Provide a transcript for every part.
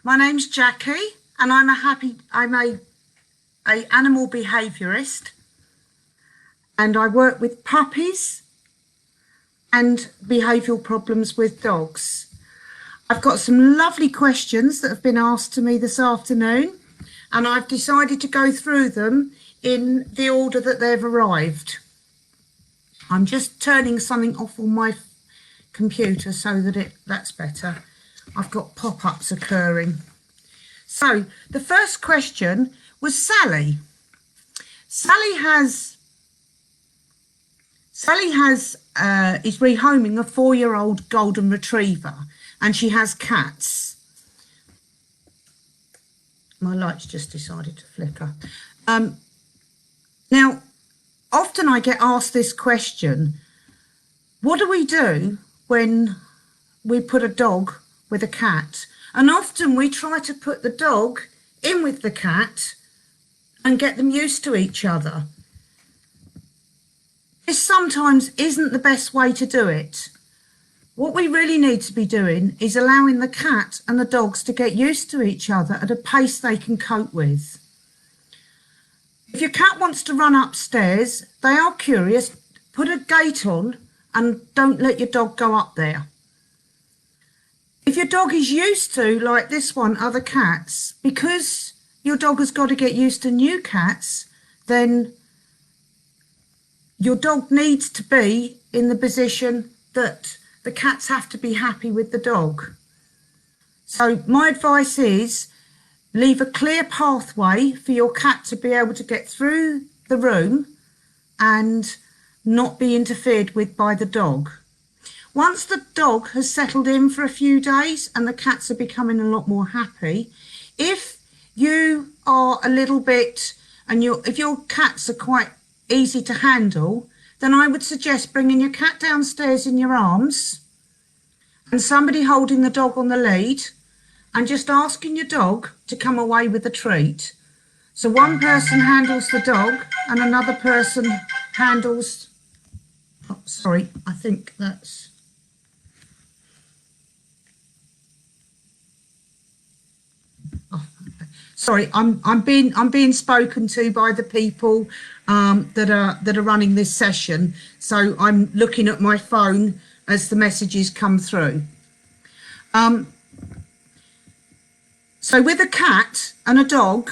My name's Jackie, and I'm a animal behaviourist, and I work with puppies and behavioural problems with dogs. I've got some lovely questions that have been asked to me this afternoon, and I've decided to go through them in the order that they've arrived. I'm just turning something off on my computer so that that's better. I've got pop-ups occurring. So the first question was Sally. Sally is rehoming a 4-year-old golden retriever, and she has cats. My light's just decided to flicker. Now, often I get asked this question: what do we do when we put a dog with a cat? And often we try to put the dog in with the cat and get them used to each other. This sometimes isn't the best way to do it. What we really need to be doing is allowing the cat and the dogs to get used to each other at a pace they can cope with. If your cat wants to run upstairs, they are curious, put a gate on and don't let your dog go up there. If your dog is used to, like this one, other cats, because your dog has got to get used to new cats, then your dog needs to be in the position that the cats have to be happy with the dog. So my advice is leave a clear pathway for your cat to be able to get through the room and not be interfered with by the dog. Once the dog has settled in for a few days and the cats are becoming a lot more happy, if you are a little bit, and if your cats are quite easy to handle, then I would suggest bringing your cat downstairs in your arms and somebody holding the dog on the lead and just asking your dog to come away with the treat. So one person handles the dog and another person handles, oh, sorry, I think that's, sorry, I'm being spoken to by the people that are running this session. So I'm looking at my phone as the messages come through. So with a cat and a dog,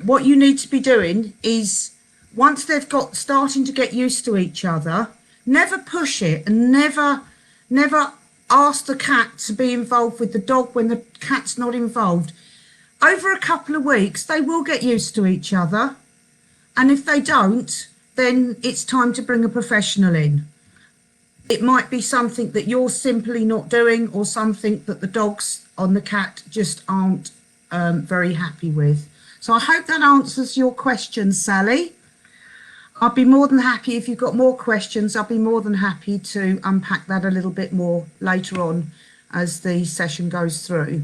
what you need to be doing is, once they've got starting to get used to each other, never push it and never ask the cat to be involved with the dog when the cat's not involved. Over a couple of weeks, they will get used to each other. And if they don't, then it's time to bring a professional in. It might be something that you're simply not doing, or something that the dogs on the cat just aren't very happy with. So I hope that answers your question, Sally. I'll be more than happy, if you've got more questions, I'll be more than happy to unpack that a little bit more later on as the session goes through.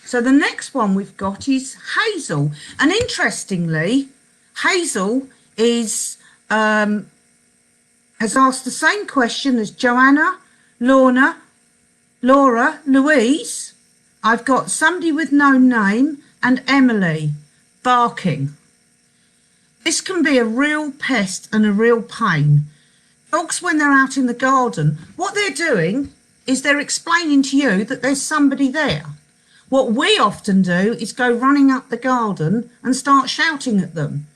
So the next one we've got is Hazel, and interestingly, Hazel has asked the same question as Joanna, Lorna, Laura, Louise. I've got somebody with no name, and Emily barking. This can be a real pest and a real pain. Dogs, when they're out in the garden, what they're doing is they're explaining to you that there's somebody there. What we often do is go running up the garden and start shouting at them.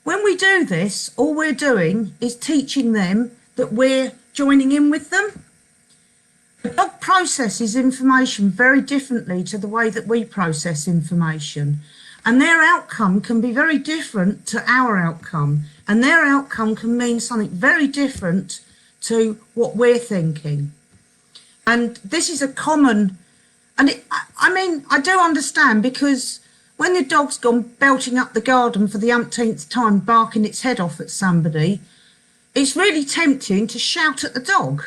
When we do this, all we're doing is teaching them that we're joining in with them. The dog processes information very differently to the way that we process information, and their outcome can be very different to our outcome, and their outcome can mean something very different to what we're thinking. And this is a common, and I do understand, because when the dog's gone belting up the garden for the umpteenth time, barking its head off at somebody, it's really tempting to shout at the dog.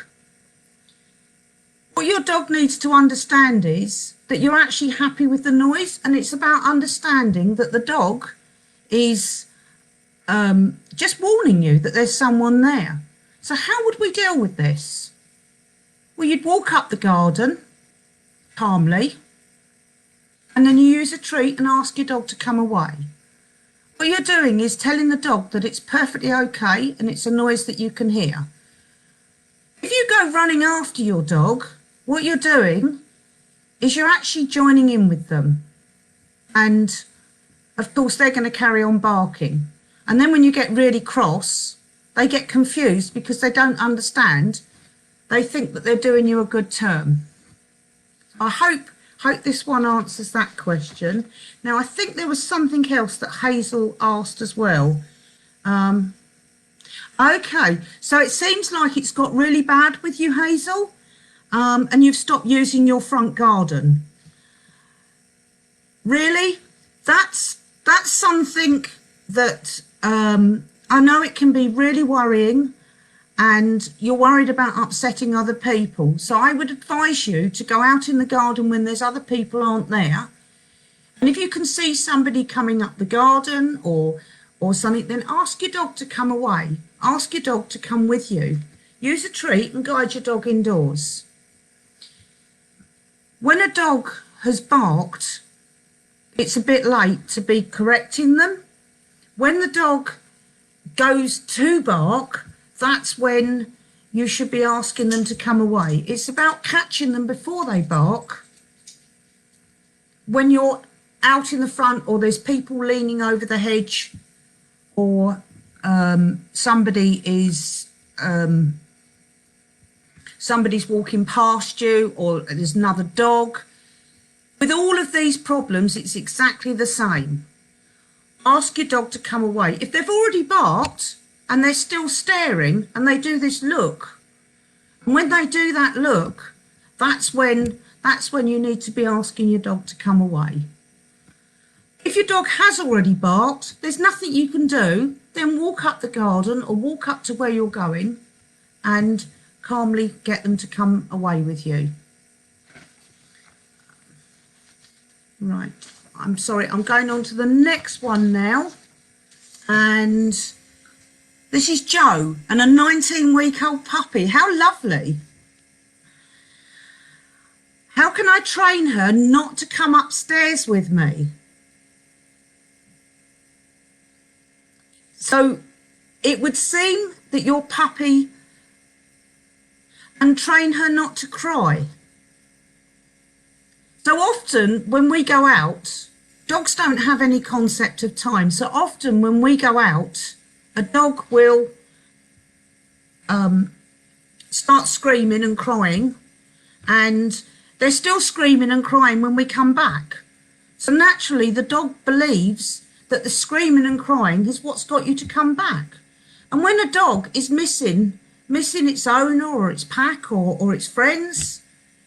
What your dog needs to understand is that you're actually happy with the noise, and it's about understanding that the dog is just warning you that there's someone there. So how would we deal with this? Well, you'd walk up the garden calmly, and then you use a treat and ask your dog to come away. What you're doing is telling the dog that it's perfectly okay and it's a noise that you can hear. If you go running after your dog, what you're doing is you're actually joining in with them. And of course, they're going to carry on barking. And then when you get really cross, they get confused because they don't understand. They think that they're doing you a good turn. I hope this one answers that question. Now, I think there was something else that Hazel asked as well. Okay, so it seems like it's got really bad with you, Hazel, and you've stopped using your front garden. Really? That's something that I know it can be really worrying, and you're worried about upsetting other people. So I would advise you to go out in the garden when there's other people aren't there. And if you can see somebody coming up the garden or something, then ask your dog to come away. Ask your dog to come with you. Use a treat and guide your dog indoors. When a dog has barked, it's a bit late to be correcting them. When the dog goes to bark, that's when you should be asking them to come away. It's about catching them before they bark. When you're out in the front or there's people leaning over the hedge, or somebody's walking past you, or there's another dog. With all of these problems, it's exactly the same. Ask your dog to come away. If they've already barked and they're still staring and they do this look, and when they do that look, that's when you need to be asking your dog to come away. If your dog has already barked, there's nothing you can do. Then walk up the garden or walk up to where you're going and calmly get them to come away with you. Right, I'm sorry, I'm going on to the next one now. And this is Jo and a 19-week-old puppy. How lovely. How can I train her not to come upstairs with me? So it would seem that your puppy, and train her not to cry. So often when we go out, dogs don't have any concept of time. So often when we go out, a dog will start screaming and crying, and they're still screaming and crying when we come back. So naturally the dog believes that the screaming and crying is what's got you to come back. And when a dog is missing its owner or its pack or its friends,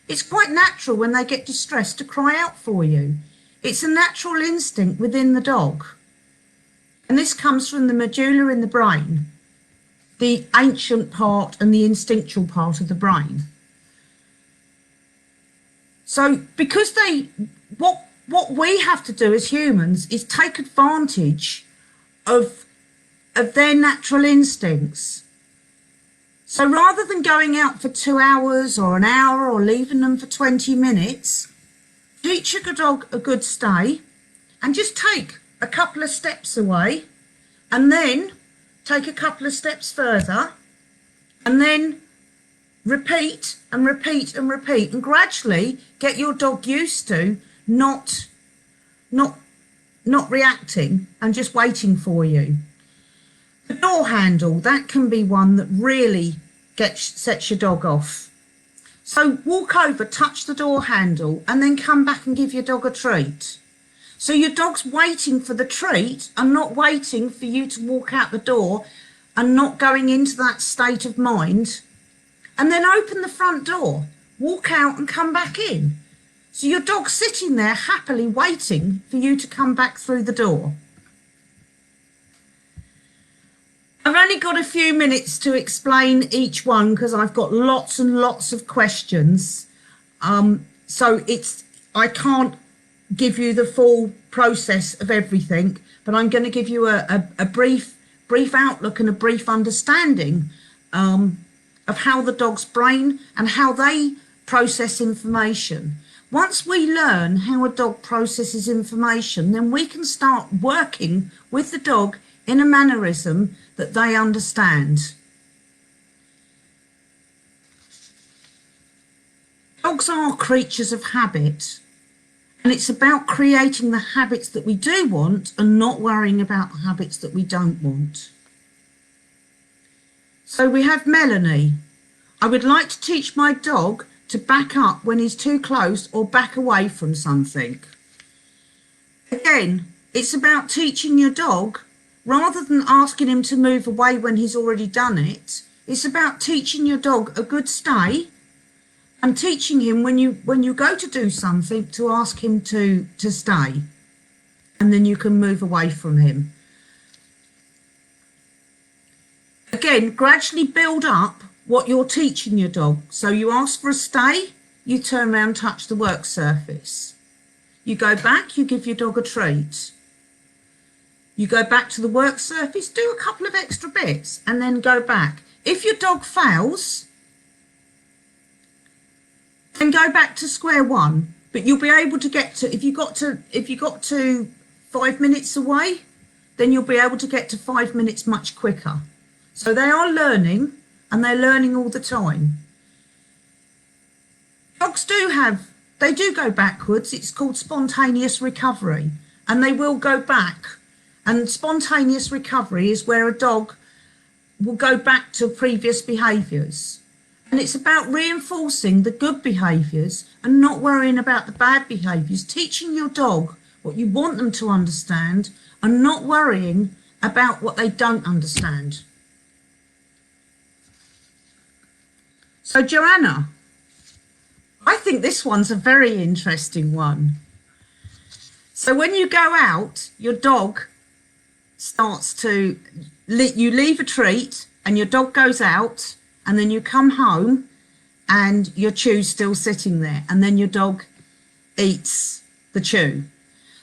it's quite natural when they get distressed to cry out for you. It's a natural instinct within the dog. And this comes from the medulla in the brain, the ancient part and the instinctual part of the brain. So because what we have to do as humans is take advantage of their natural instincts. So rather than going out for 2 hours or an hour or leaving them for 20 minutes, teach your dog a good stay and just take a couple of steps away and then take a couple of steps further and then repeat and repeat and repeat, and gradually get your dog used to not reacting and just waiting for you. The door handle, that can be one that really sets your dog off. So walk over, touch the door handle, and then come back and give your dog a treat. So your dog's waiting for the treat and not waiting for you to walk out the door and not going into that state of mind. And then open the front door, walk out and come back in. So your dog's sitting there happily waiting for you to come back through the door. I've only got a few minutes to explain each one because I've got lots and lots of questions. So I can't give you the full process of everything, but I'm going to give you a brief outlook and a brief understanding of how the dog's brain and how they process information. Once we learn how a dog processes information, then we can start working with the dog in a mannerism that they understand. Dogs are creatures of habit, and it's about creating the habits that we do want and not worrying about the habits that we don't want. So we have Melanie. I would like to teach my dog to back up when he's too close or back away from something. Again, it's about teaching your dog, rather than asking him to move away when he's already done it. It's about teaching your dog a good stay and teaching him when you go to do something to ask him to stay, and then you can move away from him. Again, gradually build up what you're teaching your dog. So you ask for a stay, you turn around, touch the work surface. You go back, you give your dog a treat. You go back to the work surface, do a couple of extra bits, and then go back. If your dog fails, then go back to square one. But you'll be able to get to, if you got to 5 minutes away, then you'll be able to get to 5 minutes much quicker. So they are learning, and they're learning all the time. Dogs they do go backwards. It's called spontaneous recovery, and they will go back. And spontaneous recovery is where a dog will go back to previous behaviours. And it's about reinforcing the good behaviours and not worrying about the bad behaviours, teaching your dog what you want them to understand and not worrying about what they don't understand. So Joanna, I think this one's a very interesting one. So when you go out, your dog starts to, you leave a treat and your dog goes out, and then you come home and your chew's still sitting there, and then your dog eats the chew.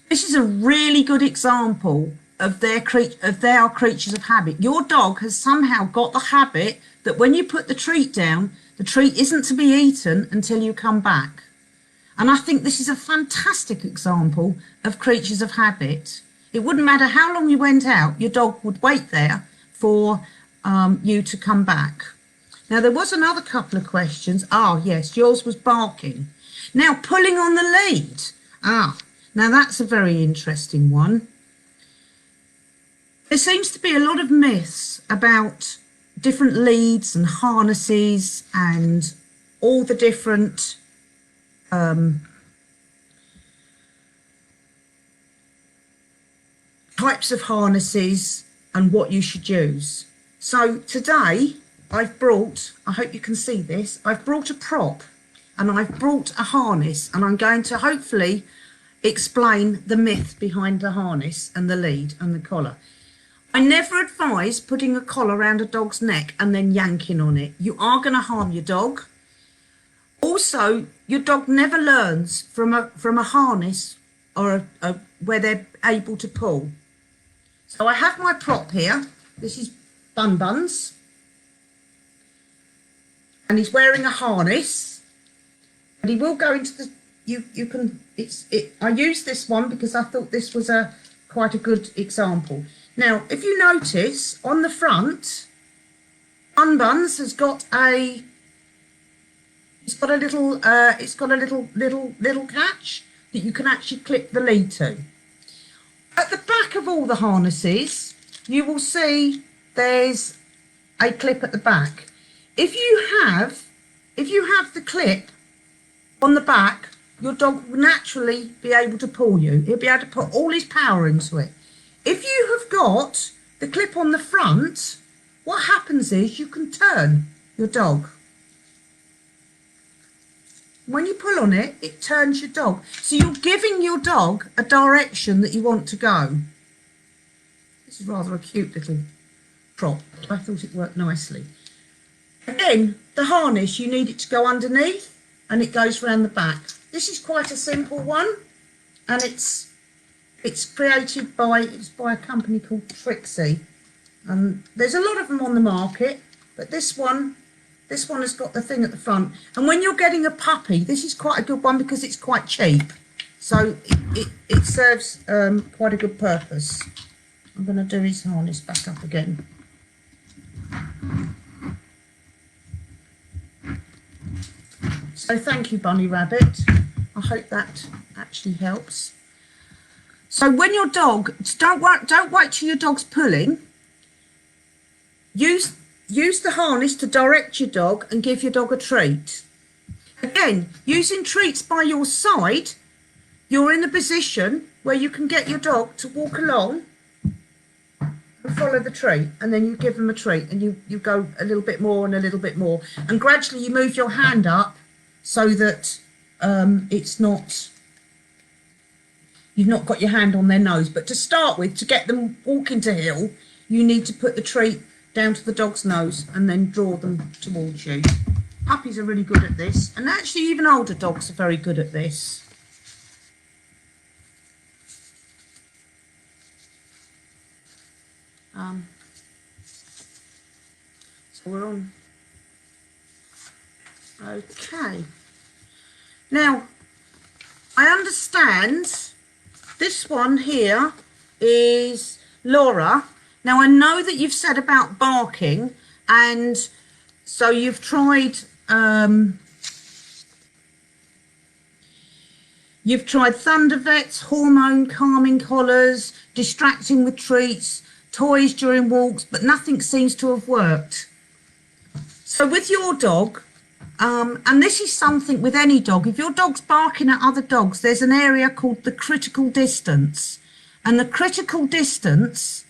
This is a really good example of they are creatures of habit. Your dog has somehow got the habit that when you put the treat down, the treat isn't to be eaten until you come back. And I think this is a fantastic example of creatures of habit. It wouldn't matter how long you went out, your dog would wait there for you to come back. Now, there was another couple of questions. Ah, yes, yours was barking. Now, pulling on the lead. Ah, now that's a very interesting one. There seems to be a lot of myths about different leads and harnesses and all the different types of harnesses and what you should use. So today I've brought, I hope you can see this, I've brought a prop and I've brought a harness, and I'm going to hopefully explain the myth behind the harness and the lead and the collar. I never advise putting a collar around a dog's neck and then yanking on it. You are going to harm your dog. Also, your dog never learns from a harness or where they're able to pull. So I have my prop here. This is Bun Buns. And he's wearing a harness. But he will go into the, I used this one because I thought this was quite a good example. Now, if you notice on the front, Bun Buns has got it's got a little catch that you can actually clip the lead to. At the back of all the harnesses, you will see there's a clip at the back. If you have the clip on the back, your dog will naturally be able to pull you. He'll be able to put all his power into it. If you have got the clip on the front, what happens is you can turn your dog. When you pull on it, it turns your dog. So you're giving your dog a direction that you want to go. This is rather a cute little prop. I thought it worked nicely. Again, the harness, you need it to go underneath and it goes round the back. This is quite a simple one, and it's created by a company called Trixie. There's a lot of them on the market, But this one has got the thing at the front. And when you're getting a puppy, this is quite a good one because it's quite cheap. So it serves quite a good purpose. I'm going to do his harness back up again. So thank you, Bunny Rabbit. I hope that actually helps. So when your dog, don't wait till your dog's pulling. Use the harness to direct your dog and give your dog a treat. Again, using treats by your side, you're in a position where you can get your dog to walk along and follow the treat, and then you give them a treat, and you go a little bit more and a little bit more, and gradually you move your hand up so that you've not got your hand on their nose. But to start with, to get them walking to heel, you need to put the treat down to the dog's nose and then draw them towards you. Puppies are really good at this, and actually even older dogs are very good at this. So we're on. Okay. Now, I understand this one here is Laura. Now, I know that you've said about barking, and so you've tried Thunder Vets, hormone calming collars, distracting with treats, toys during walks, but nothing seems to have worked. So with your dog, and this is something with any dog, if your dog's barking at other dogs, there's an area called the critical distance. And the critical distance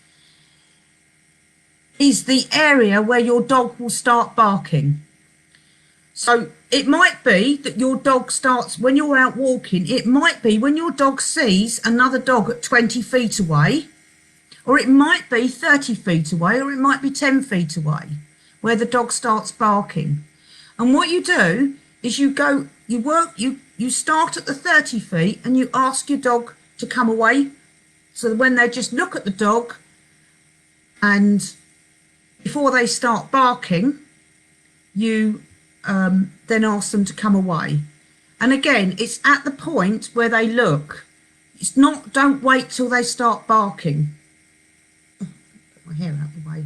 is the area where your dog will start barking. So it might be that your dog starts, when you're out walking, it might be when your dog sees another dog at 20 feet away, or it might be 30 feet away, or it might be 10 feet away, where the dog starts barking. And what you do is you start at the 30 feet and you ask your dog to come away. So when they just look at the dog, and before they start barking, you then ask them to come away. And again, it's at the point where they look. It's not, don't wait till they start barking. Put my hair out of the way.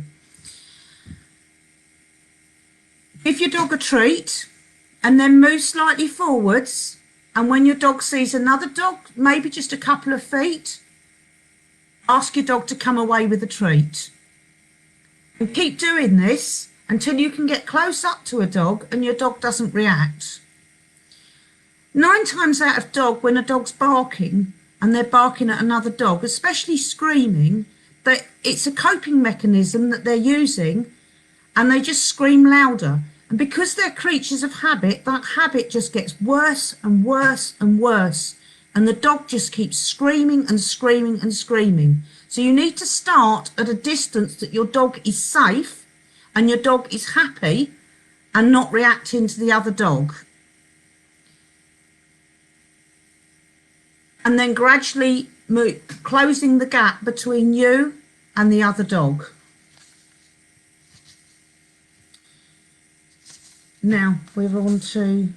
Give your dog a treat and then move slightly forwards. And when your dog sees another dog, maybe just a couple of feet, ask your dog to come away with a treat. And keep doing this until you can get close up to a dog and your dog doesn't react. 9 times out of 10, when a dog's barking and they're barking at another dog, especially screaming, that it's a coping mechanism that they're using, and they just scream louder. And because they're creatures of habit, that habit just gets worse and worse and worse. And the dog just keeps screaming and screaming and screaming. So you need to start at a distance that your dog is safe and your dog is happy and not reacting to the other dog. And then gradually closing the gap between you and the other dog. Now we're on to,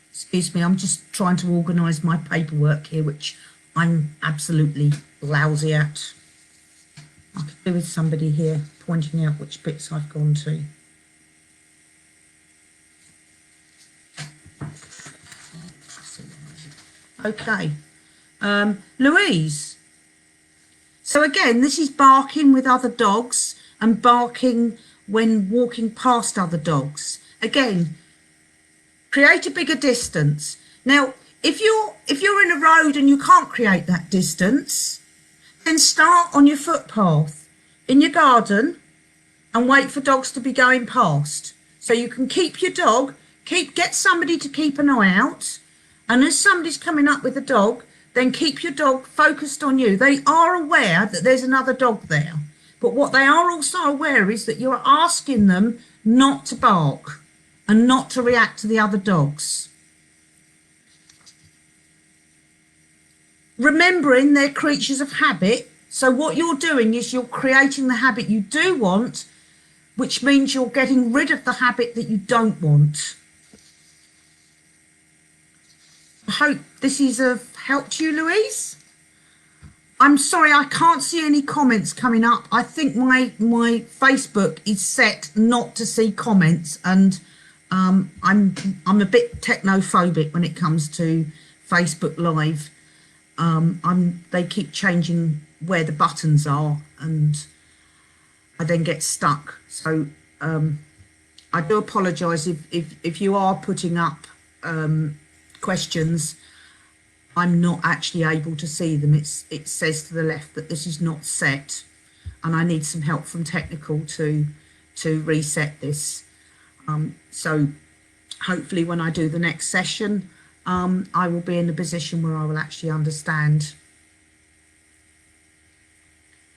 excuse me, I'm just trying to organise my paperwork here, which I'm absolutely lousy at. I could do with somebody here pointing out which bits I've gone to. Okay, Louise. So again, this is barking with other dogs and barking when walking past other dogs. Again, create a bigger distance. Now, if you're in a road and you can't create that distance, then start on your footpath in your garden and wait for dogs to be going past. So you can keep your dog, get somebody to keep an eye out, and as somebody's coming up with a dog, then keep your dog focused on you. They are aware that there's another dog there. But what they are also aware is that you're asking them not to bark and not to react to the other dogs. Remembering they're creatures of habit So what you're doing is you're creating the habit you do want, which means you're getting rid of the habit that you don't want. I hope this has helped you, Louise. I'm sorry, I can't see any comments coming up. I think my Facebook is set not to see comments, and I'm a bit technophobic when it comes to Facebook Live. They keep changing where the buttons are, and I then get stuck. So I do apologise if you are putting up questions. I'm not actually able to see them. It says to the left that this is not set, and I need some help from technical to reset this. So hopefully when I do the next session, I will be in a position where I will actually understand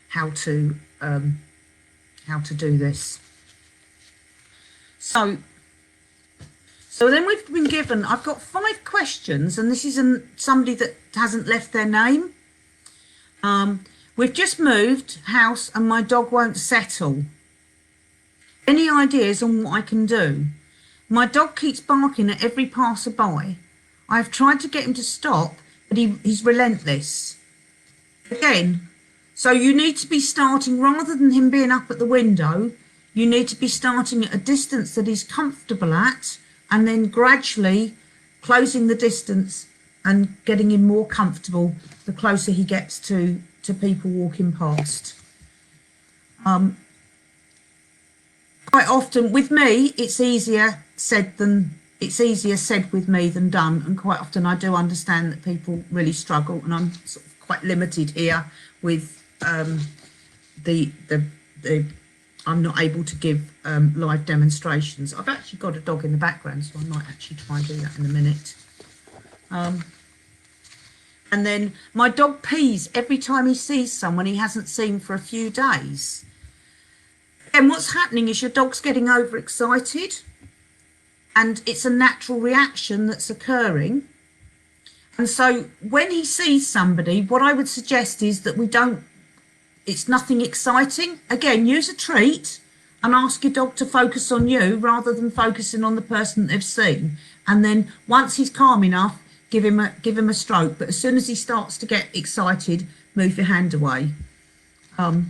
how to do this. So then we've been given, I've got 5 questions, and this isn't somebody that hasn't left their name. We've just moved house and my dog won't settle. Any ideas on what I can do? My dog keeps barking at every passerby. I've tried to get him to stop, but he's relentless. Again, so you need to be starting, rather than him being up at the window, you need to be starting at a distance that he's comfortable at, and then gradually closing the distance and getting him more comfortable the closer he gets to people walking past. Quite often with me, it's easier said with me than done, and quite often I do understand that people really struggle, and I'm sort of quite limited here with I'm not able to give live demonstrations. I've actually got a dog in the background, so I might actually try and do that in a minute. And then my dog pees every time he sees someone he hasn't seen for a few days. And what's happening is your dog's getting overexcited, and it's a natural reaction that's occurring. And so when he sees somebody, what I would suggest is that it's nothing exciting. Again, use a treat and ask your dog to focus on you rather than focusing on the person that they've seen. And then once he's calm enough, give him a stroke. But as soon as he starts to get excited, move your hand away. How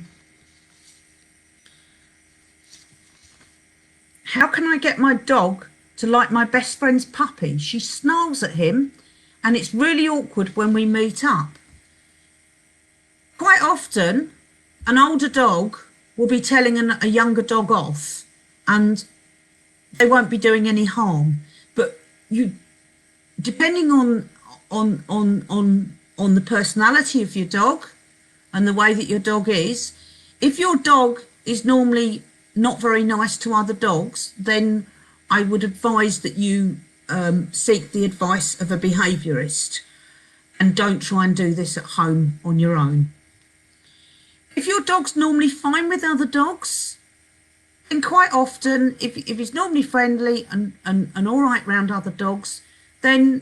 can I get my dog to like my best friend's puppy? She snarls at him, and it's really awkward when we meet up. Quite often, an older dog will be telling a younger dog off, and they won't be doing any harm. But depending on the personality of your dog and the way that your dog is, if your dog is normally not very nice to other dogs, then I would advise that you seek the advice of a behaviourist and don't try and do this at home on your own. If your dog's normally fine with other dogs, then quite often, if he's normally friendly and all right around other dogs, then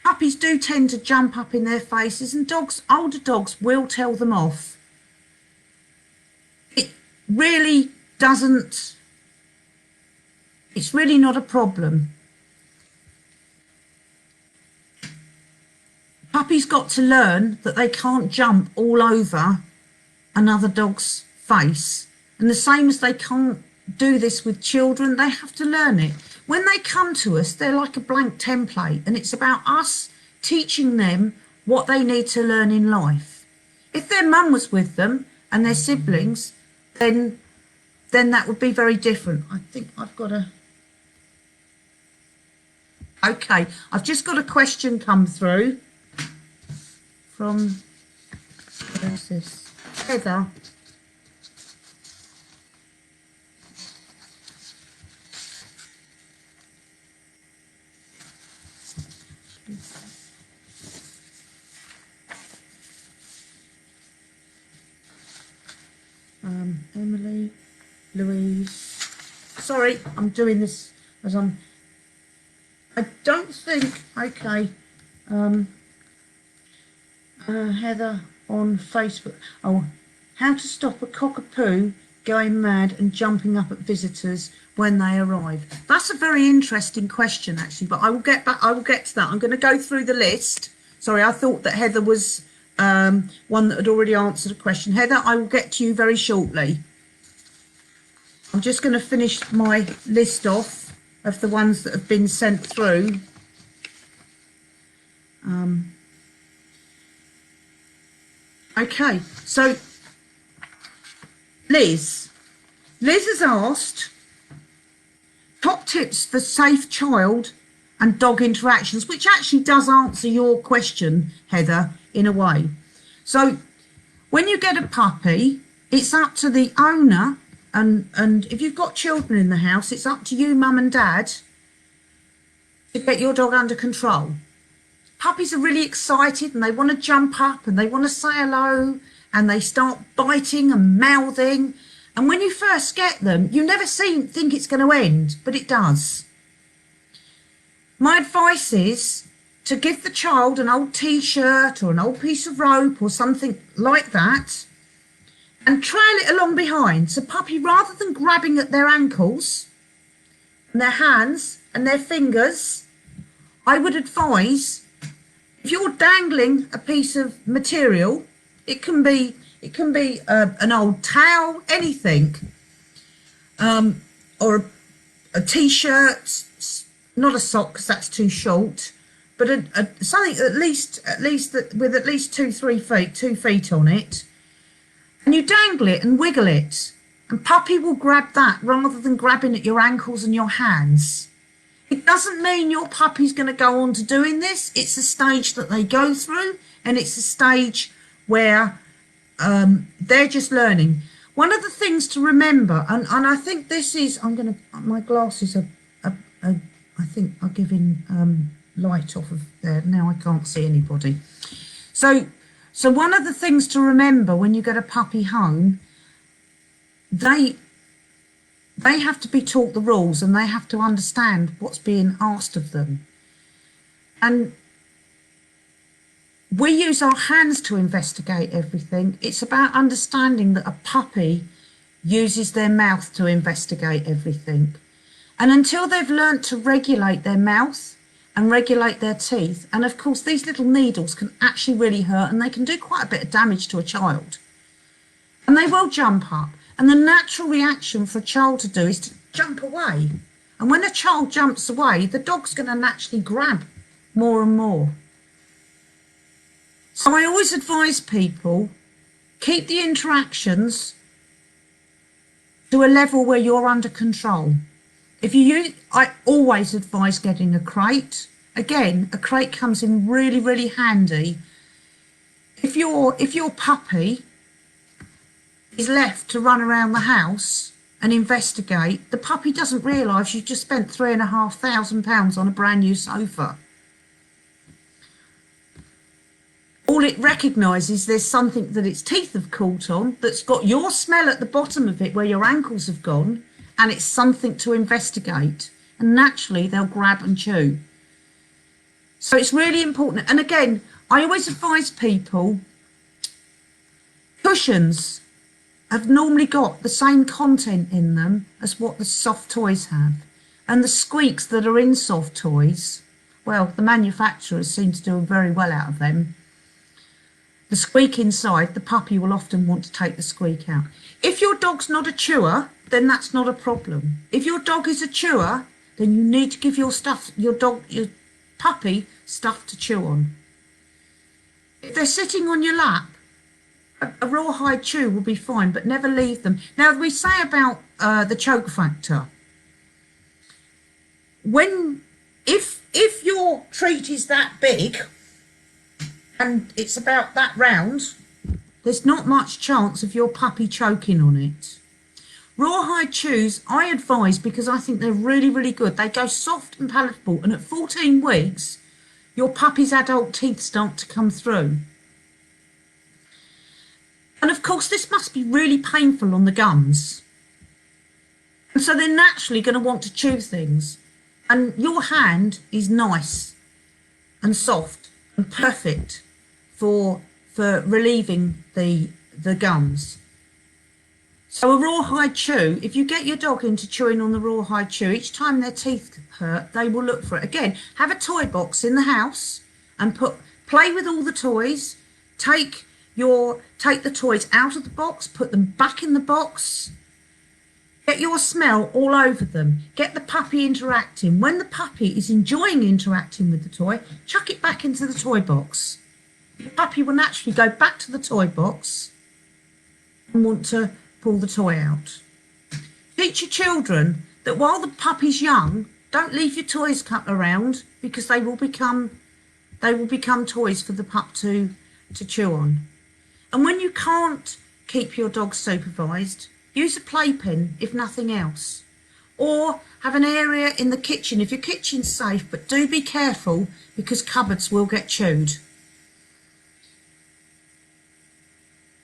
puppies do tend to jump up in their faces, and older dogs will tell them off. It really doesn't, it's really not a problem. Puppies got to learn that they can't jump all over another dog's face. And the same as they can't do this with children, they have to learn it. When they come to us, they're like a blank template, and it's about us teaching them what they need to learn in life. If their mum was with them and their siblings, then that would be very different. I think I've got a... Okay, I've just got a question come through from, where's this? Heather. Emily, Louise. Sorry, I'm doing this as I don't think, okay. Heather, on Facebook. Oh, how to stop a cockapoo going mad and jumping up at visitors when they arrive. That's a very interesting question, actually, but I will get back. I will get to that. I'm going to go through the list. Sorry, I thought that Heather was one that had already answered a question. Heather, I will get to you very shortly. I'm just going to finish my list off of the ones that have been sent through. Okay, so Liz has asked top tips for safe child and dog interactions, which actually does answer your question, Heather, in a way. So when you get a puppy, it's up to the owner, and if you've got children in the house, it's up to you, mum and dad, to get your dog under control. Puppies are really excited and they want to jump up and they want to say hello and they start biting and mouthing. And when you first get them, you never think it's going to end, but it does. My advice is to give the child an old T-shirt or an old piece of rope or something like that and trail it along behind. So puppy, rather than grabbing at their ankles and their hands and their fingers, I would advise, if you're dangling a piece of material, it can be an old towel, anything, or a T-shirt, not a sock because that's too short, but something at least with at least 2 feet on it, and you dangle it and wiggle it, and puppy will grab that rather than grabbing at your ankles and your hands. It doesn't mean your puppy's going to go on to doing this. It's a stage that they go through, and it's a stage where they're just learning. One of the things to remember, and I think this is, my glasses are I think are giving light off of there. Now I can't see anybody. So one of the things to remember when you get a puppy home, they have to be taught the rules and they have to understand what's being asked of them. And we use our hands to investigate everything. It's about understanding that a puppy uses their mouth to investigate everything. And until they've learnt to regulate their mouth and regulate their teeth, and of course these little needles can actually really hurt and they can do quite a bit of damage to a child. And they will jump up. And the natural reaction for a child to do is to jump away. And when a child jumps away, the dog's going to naturally grab more and more. So I always advise people, keep the interactions to a level where you're under control. I always advise getting a crate. Again, a crate comes in really, really handy. If your puppy is left to run around the house and investigate, the puppy doesn't realise you've just spent £3,500 on a brand new sofa. All it recognises, there's something that its teeth have caught on that's got your smell at the bottom of it where your ankles have gone, and it's something to investigate. And naturally, they'll grab and chew. So it's really important. And again, I always advise people, cushions have normally got the same content in them as what the soft toys have. And the squeaks that are in soft toys, well, the manufacturers seem to do very well out of them. The squeak inside, the puppy will often want to take the squeak out. If your dog's not a chewer, then that's not a problem. If your dog is a chewer, then you need to give your puppy stuff to chew on. If they're sitting on your lap, a rawhide chew will be fine, but never leave them. Now, we say about the choke factor. If your treat is that big and it's about that round, there's not much chance of your puppy choking on it. Rawhide chews, I advise, because I think they're really, really good. They go soft and palatable, and at 14 weeks, your puppy's adult teeth start to come through. And of course, this must be really painful on the gums. And so they're naturally going to want to chew things. And your hand is nice and soft and perfect for for relieving the gums. So a rawhide chew, if you get your dog into chewing on the rawhide chew, each time their teeth hurt, they will look for it. Again, have a toy box in the house and play with all the toys. Take the toys out of the box, put them back in the box. Get your smell all over them. Get the puppy interacting. When the puppy is enjoying interacting with the toy, chuck it back into the toy box. The puppy will naturally go back to the toy box and want to pull the toy out. Teach your children that while the puppy's young, don't leave your toys cut around, because they will become toys for the pup to chew on. And when you can't keep your dog supervised, use a playpen if nothing else, or have an area in the kitchen if your kitchen's safe, but do be careful because cupboards will get chewed.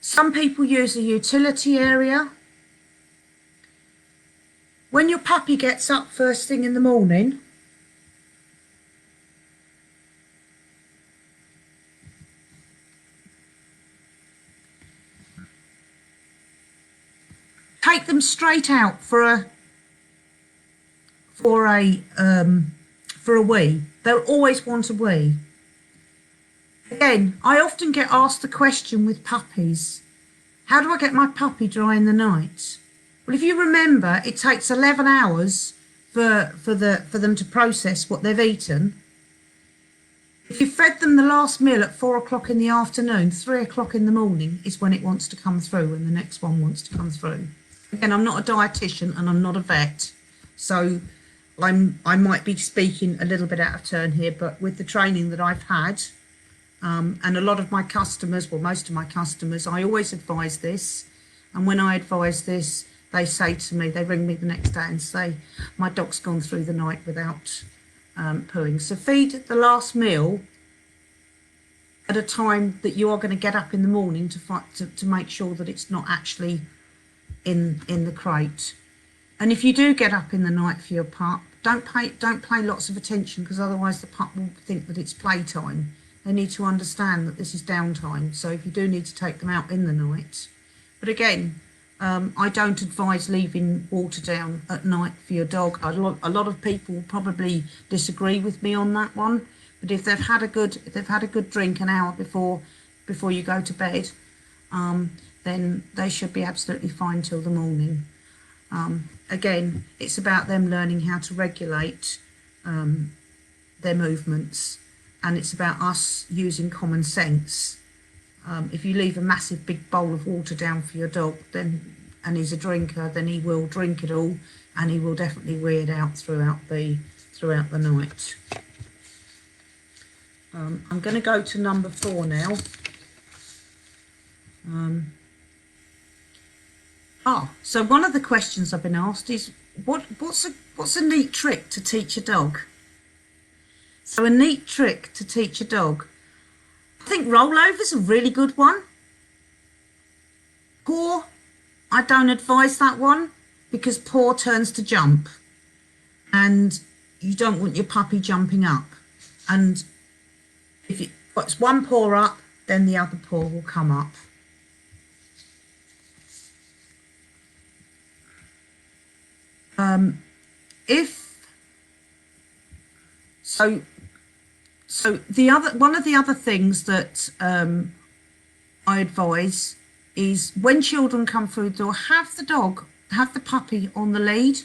Some people use a utility area. When your puppy gets up first thing in the morning, take them straight out for a wee. They'll always want a wee. Again, I often get asked the question with puppies, how do I get my puppy dry in the night? Well, if you remember, it takes 11 hours for them to process what they've eaten. If you fed them the last meal at 4 o'clock in the afternoon, 3 o'clock in the morning is when it wants to come through, and the next one wants to come through. Again, I'm not a dietitian and I'm not a vet, so I might be speaking a little bit out of turn here, but with the training that I've had, and a lot of my customers, well, most of my customers, I always advise this. And when I advise this, they say to me, they ring me the next day and say, my dog's gone through the night without pooing. So feed the last meal at a time that you are going to get up in the morning to make sure that it's not actually in the crate. And if you do get up in the night for your pup, don't pay lots of attention, because otherwise the pup will think that it's playtime. They need to understand that this is downtime. So if you do need to take them out in the night, but again, I don't advise leaving water down at night for your dog. A lot of people will probably disagree with me on that one. But if they've had a good drink an hour before you go to bed, then they should be absolutely fine till the morning. Again, it's about them learning how to regulate their movements, and it's about us using common sense. If you leave a massive big bowl of water down for your dog, and he's a drinker, then he will drink it all, and he will definitely wee it out throughout the night. I'm going to go to number 4 now. So one of the questions I've been asked is, what's a neat trick to teach a dog? So a neat trick to teach a dog. I think rollover's a really good one. Paw, I don't advise that one, because paw turns to jump, and you don't want your puppy jumping up. And if it puts one paw up, then the other paw will come up. So one of the other things that I advise is, when children come through the door, have the puppy on the lead,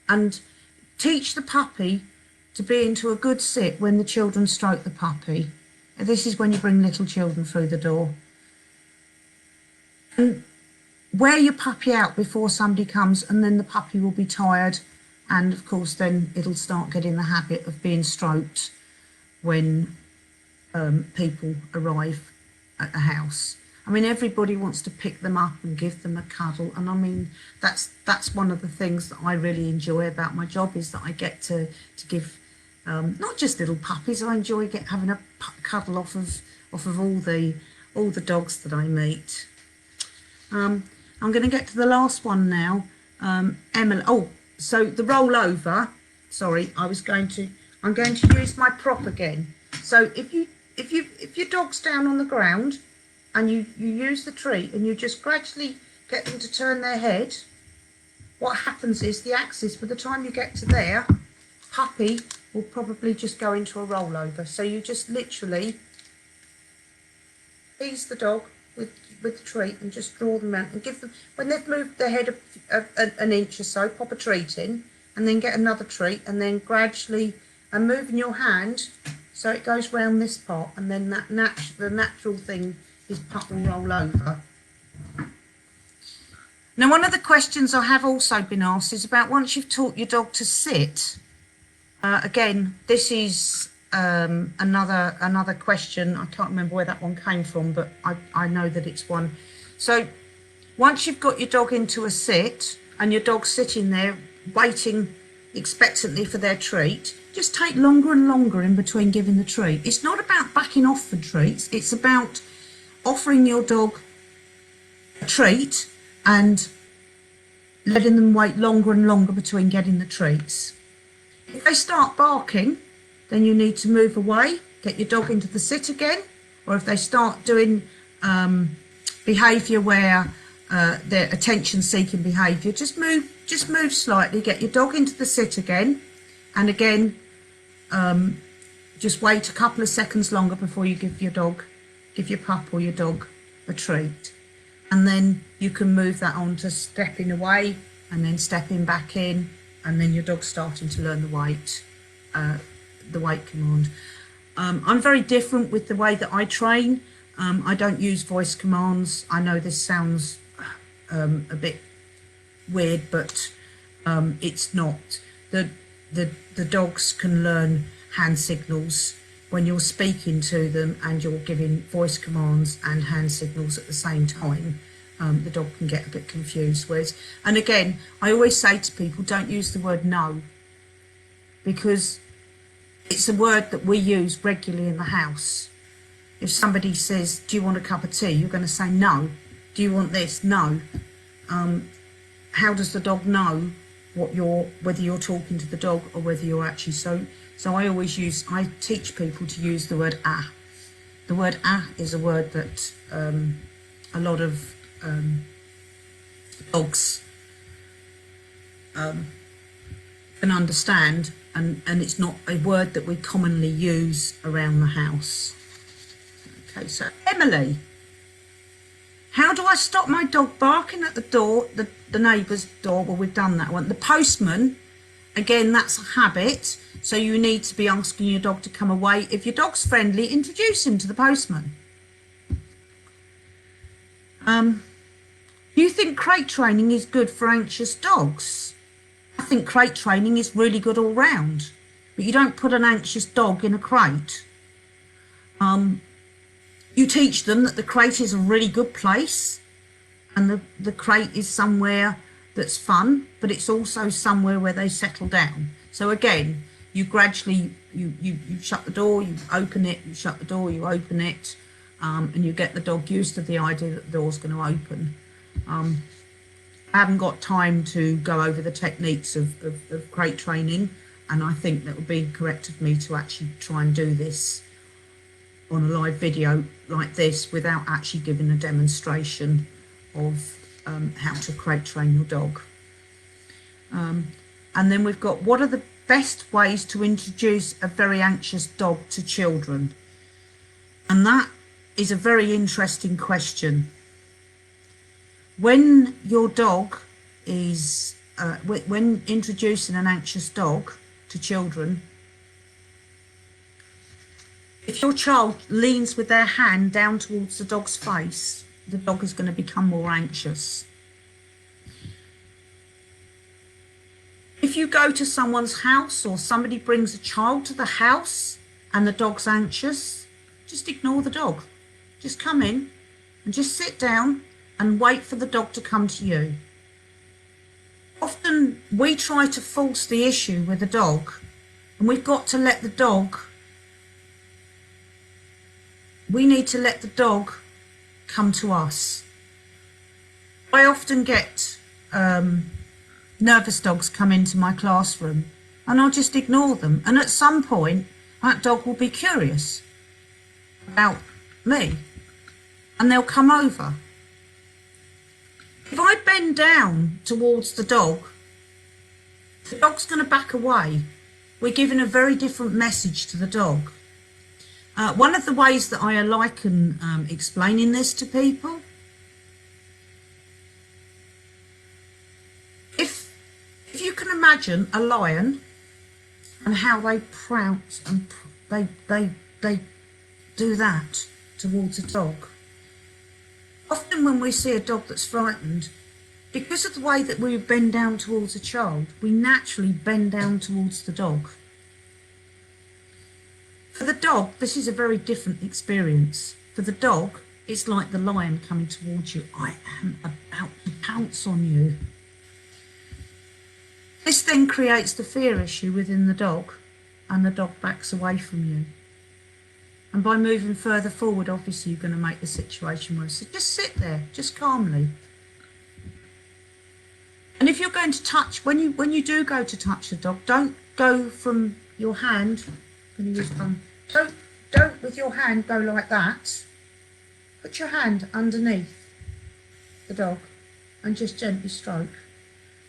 and teach the puppy to be into a good sit when the children stroke the puppy. This is when you bring little children through the door. And wear your puppy out before somebody comes, and then the puppy will be tired, and of course then it'll start getting the habit of being stroked when people arrive at the house. I mean, everybody wants to pick them up and give them a cuddle, and I mean, that's one of the things that I really enjoy about my job, is that I get to give not just little puppies. I enjoy having a cuddle off of all the dogs that I meet. I'm going to get to the last one now. Emily. Oh, so the rollover. Sorry, I'm going to use my prop again. So if your dog's down on the ground, and you use the treat and you just gradually get them to turn their head, what happens is the axis, by the time you get to there, puppy will probably just go into a rollover. So you just literally ease the dog with the treat and just draw them out and give them, when they've moved their head an inch or so, pop a treat in and then get another treat, and then gradually, and moving your hand so it goes round this part, and then the natural thing is pup will roll over. Now, one of the questions I have also been asked is about once you've taught your dog to sit. Again, this is another question. I can't remember where that one came from, but I know that it's one. So once you've got your dog into a sit and your dog's sitting there waiting expectantly for their treat, just take longer and longer in between giving the treat. It's not about backing off for treats. It's about offering your dog a treat and letting them wait longer and longer between getting the treats. If they start barking, then you need to move away, get your dog into the sit again. Or if they start doing behaviour where they're attention-seeking behaviour, just move slightly, get your dog into the sit again, and again, just wait a couple of seconds longer before you give your pup or your dog a treat. And then you can move that on to stepping away and then stepping back in, and then your dog's starting to learn the wait command. I'm very different with the way that I train. I don't use voice commands. I know this sounds a bit weird, but it's not. The dogs can learn hand signals when you're speaking to them and you're giving voice commands and hand signals at the same time. The dog can get a bit confused. And again, I always say to people, don't use the word no, because it's a word that we use regularly in the house. If somebody says, do you want a cup of tea? You're going to say no. Do you want this? No. How does the dog know whether you're talking to the dog or whether you're actually so I teach people to use the word ah. The word ah is a word that a lot of dogs can understand, and it's not a word that we commonly use around the house. Okay, so Emily, how do I stop my dog barking at the door, the neighbour's door? Well, we've done that one. The postman, again, that's a habit. So you need to be asking your dog to come away. If your dog's friendly, introduce him to the postman. Do you think crate training is good for anxious dogs? I think crate training is really good all round, but you don't put an anxious dog in a crate. You teach them that the crate is a really good place, and the crate is somewhere that's fun, but it's also somewhere where they settle down. So again, you gradually, you shut the door, you open it, you shut the door, you open it, and you get the dog used to the idea that the door's going to open. I haven't got time to go over the techniques of crate training, and I think that would be correct of me to actually try and do this on a live video like this without actually giving a demonstration of how to crate train your dog. And then we've got, what are the best ways to introduce a very anxious dog to children? And that is a very interesting question. When your dog is, when introducing an anxious dog to children, if your child leans with their hand down towards the dog's face, the dog is going to become more anxious. If you go to someone's house or somebody brings a child to the house and the dog's anxious, just ignore the dog. Just come in and just sit down and wait for the dog to come to you. Often we try to force the issue with the dog, and we've got to let the dog, we need to let the dog come to us. I often get nervous dogs come into my classroom and I'll just ignore them, and at some point that dog will be curious about me, and they'll come over. If I bend down towards the dog's going to back away. We're giving a very different message to the dog. One of the ways that I liken explaining this to people, if you can imagine a lion and how they pounce and they do that towards a dog. Often when we see a dog that's frightened, because of the way that we bend down towards a child, we naturally bend down towards the dog. For the dog, this is a very different experience. For the dog, it's like the lion coming towards you. I am about to pounce on you. This then creates the fear issue within the dog, and the dog backs away from you. And by moving further forward, obviously you're going to make the situation worse. So just sit there, just calmly. And if you're going to touch, when you do go to touch the dog, don't go from your hand. Don't with your hand go like that. Put your hand underneath the dog and just gently stroke.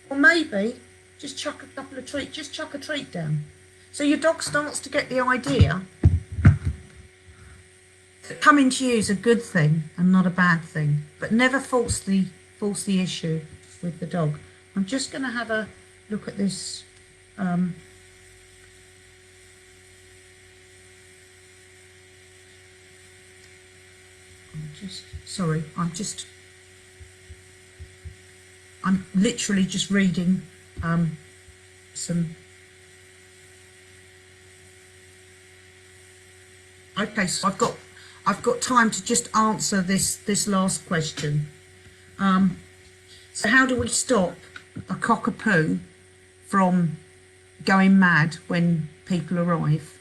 Or maybe just chuck a couple of treats, just chuck a treat down. So your dog starts to get the idea that coming to you is a good thing and not a bad thing. But never force the issue with the dog. I'm just going to have a look at this. I'm literally just reading some. Okay, so I've got time to just answer this last question. So how do we stop a cockapoo from going mad when people arrive?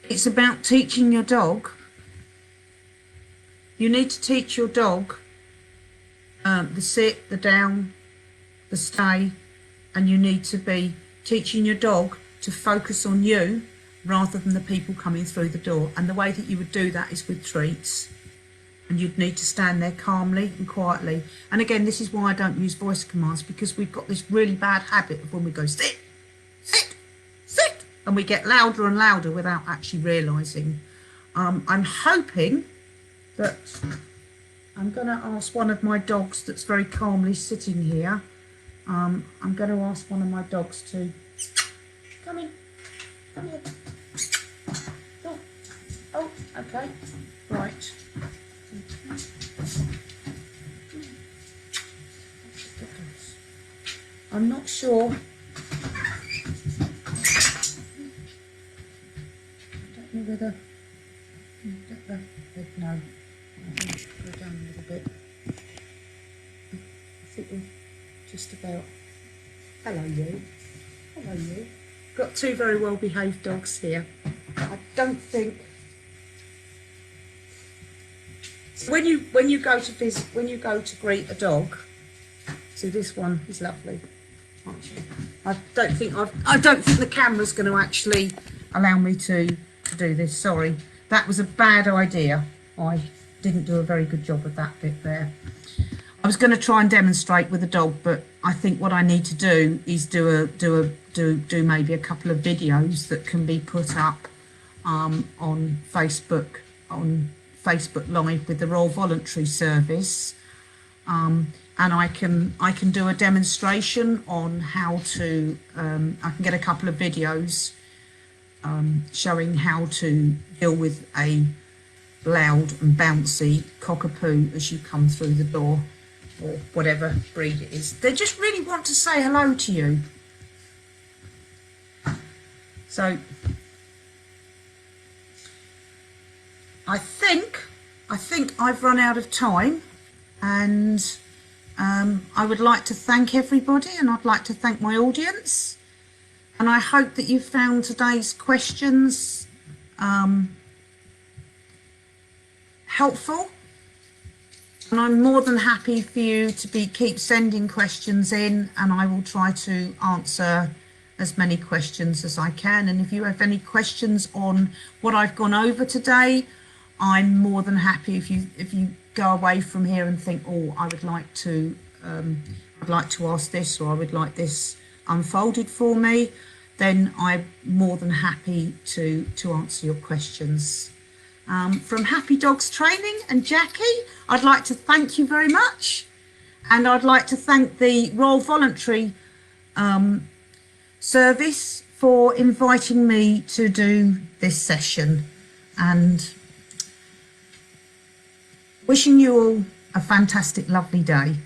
It's about teaching your dog. You need to teach your dog the sit, the down, the stay, and you need to be teaching your dog to focus on you rather than the people coming through the door. And the way that you would do that is with treats. And you'd need to stand there calmly and quietly. And again, this is why I don't use voice commands, because we've got this really bad habit of when we go sit, sit, sit, and we get louder and louder without actually realising. I'm hoping that I'm going to ask one of my dogs that's very calmly sitting here. I'm going to ask one of my dogs to come in. Come here. Oh, okay. Right. I'm not sure. I don't know whether. No. Go down a little bit. I think we're just about. Hello, you. Hello, you. Got two very well behaved dogs here. I don't think. When you go to visit, when you go to greet a dog, see this one is lovely. I don't think the camera's going to actually allow me to do this. Sorry, that was a bad idea. I didn't do a very good job of that bit there. I was going to try and demonstrate with a dog, but I think what I need to do is do maybe a couple of videos that can be put up on Facebook Live with the Royal Voluntary Service, and I can do a demonstration on how to. I can get a couple of videos showing how to deal with a loud and bouncy cockapoo as you come through the door, or whatever breed it is. They just really want to say hello to you. So I think I've run out of time, and I would like to thank everybody, and I'd like to thank my audience, and I hope that you found today's questions helpful. And I'm more than happy for you to keep sending questions in, and I will try to answer as many questions as I can. And if you have any questions on what I've gone over today, I'm more than happy if you go away from here and think, oh, I'd like to ask this, or I would like this unfolded for me, then I'm more than happy to answer your questions. From Happy Dogs Training and Jackie, I'd like to thank you very much. And I'd like to thank the Royal Voluntary Service for inviting me to do this session, and wishing you all a fantastic, lovely day.